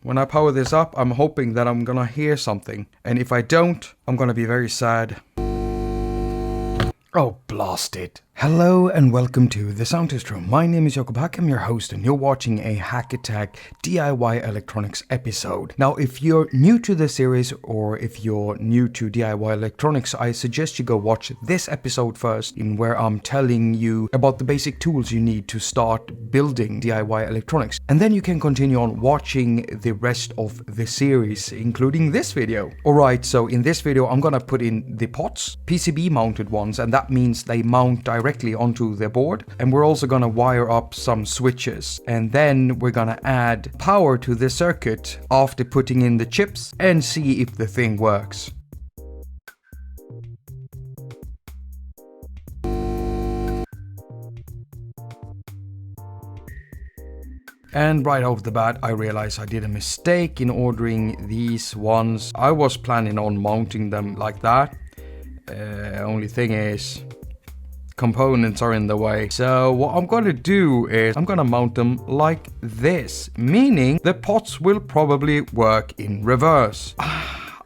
When I power this up, I'm hoping that I'm gonna hear something. And if I don't, I'm gonna be very sad. Oh, blast it. Hello and welcome to the Sound Test Room. My name is Jakob, I'm your host, and you're watching a haQ attaQ DIY electronics episode. Now, if you're new to the series or if you're new to DIY electronics, I suggest you go watch this episode first, in where I'm telling you about the basic tools you need to start building DIY electronics. And then you can continue on watching the rest of the series, including this video. Alright, so in this video, I'm gonna put in the pots, PCB mounted ones, and that means they mount directly onto the board. And we're also gonna wire up some switches, and then we're gonna add power to the circuit after putting in the chips and see if the thing works. And right off the bat, I realized I did a mistake in ordering these ones. I was planning on mounting them like that. Only thing is, components are in the way. So what I'm gonna do is I'm gonna mount them like this, meaning the pots will probably work in reverse.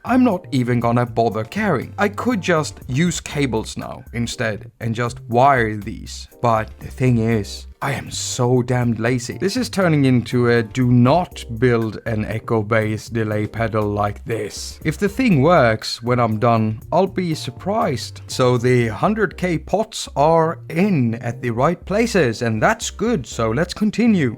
I'm not even gonna bother caring. I could just use cables now instead and just wire these. But the thing is, I am so damned lazy. This is turning into a do not build an echo bass delay pedal like this. If the thing works when I'm done, I'll be surprised. So the 100k pots are in at the right places, and that's good, so let's continue.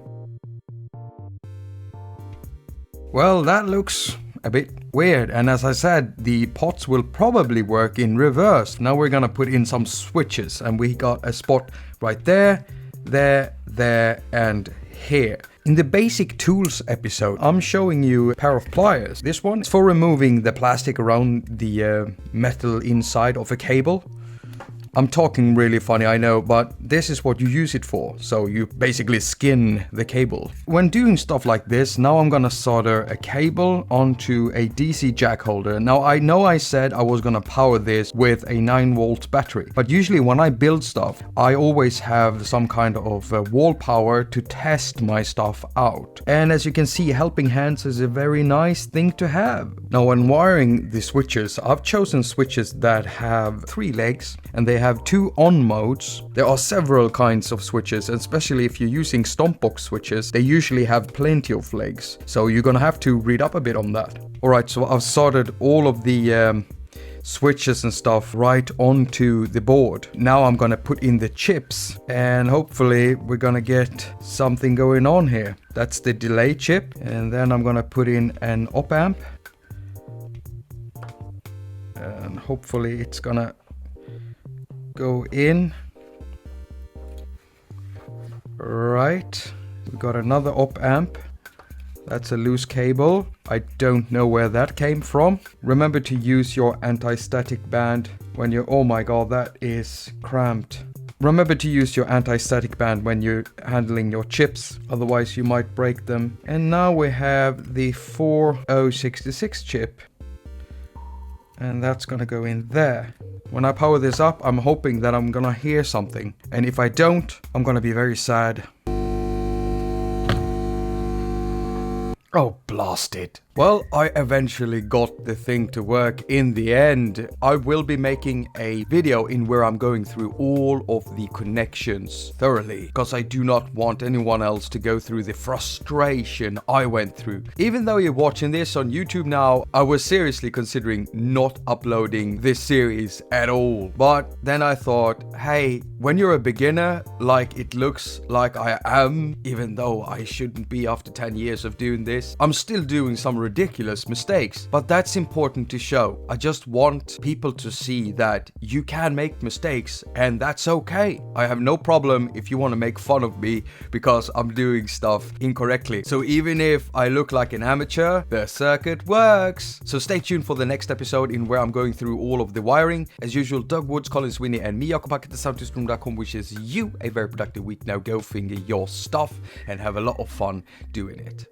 Well, that looks a bit weird, and as I said, the pots will probably work in reverse. Now we're gonna put in some switches, and we got a spot right there, there, and here. In the basic tools episode, I'm showing you a pair of pliers. This one is for removing the plastic around the metal inside of a cable. I'm talking really funny, I know, but this is what you use it for. So you basically skin the cable. When doing stuff like this, now I'm gonna solder a cable onto a DC jack holder. Now I know I said I was gonna power this with a 9-volt battery, but usually when I build stuff, I always have some kind of wall power to test my stuff out. And as you can see, helping hands is a very nice thing to have. Now when wiring the switches, I've chosen switches that have 3 legs, and they have 2 on modes. There are several kinds of switches, especially if you're using stomp box switches, they usually have plenty of legs. So you're gonna have to read up a bit on that. Alright, so I've soldered all of the switches and stuff right onto the board. Now I'm gonna put in the chips, and hopefully we're gonna get something going on here. That's the delay chip, and then I'm gonna put in an op amp, and hopefully it's gonna go in. Right, we got another op amp. That's a loose cable. I don't know where that came from. Remember to use your anti-static band when you're, oh my god, that is cramped. Remember to use your anti-static band when you're handling your chips, otherwise you might break them. And now we have the 4066 chip, and that's gonna go in there. When I power this up, I'm hoping that I'm gonna hear something. And if I don't, I'm gonna be very sad. Oh, blast it. Well, I eventually got the thing to work in the end. I will be making a video in where I'm going through all of the connections thoroughly, because I do not want anyone else to go through the frustration I went through. Even though you're watching this on YouTube now, I was seriously considering not uploading this series at all. But then I thought, hey, when you're a beginner, like it looks like I am, even though I shouldn't be after 10 years of doing this, I'm still doing some ridiculous mistakes, but that's important to show. I just want people to see that you can make mistakes, and that's okay. I have no problem if you want to make fun of me because I'm doing stuff incorrectly. So even if I look like an amateur, the circuit works. So stay tuned for the next episode in where I'm going through all of the wiring. As usual, Doug Woods, Colin Sweeney, and me, Jakob, at thesoundtestroom.com wishes you a very productive week. Now go finger your stuff and have a lot of fun doing it.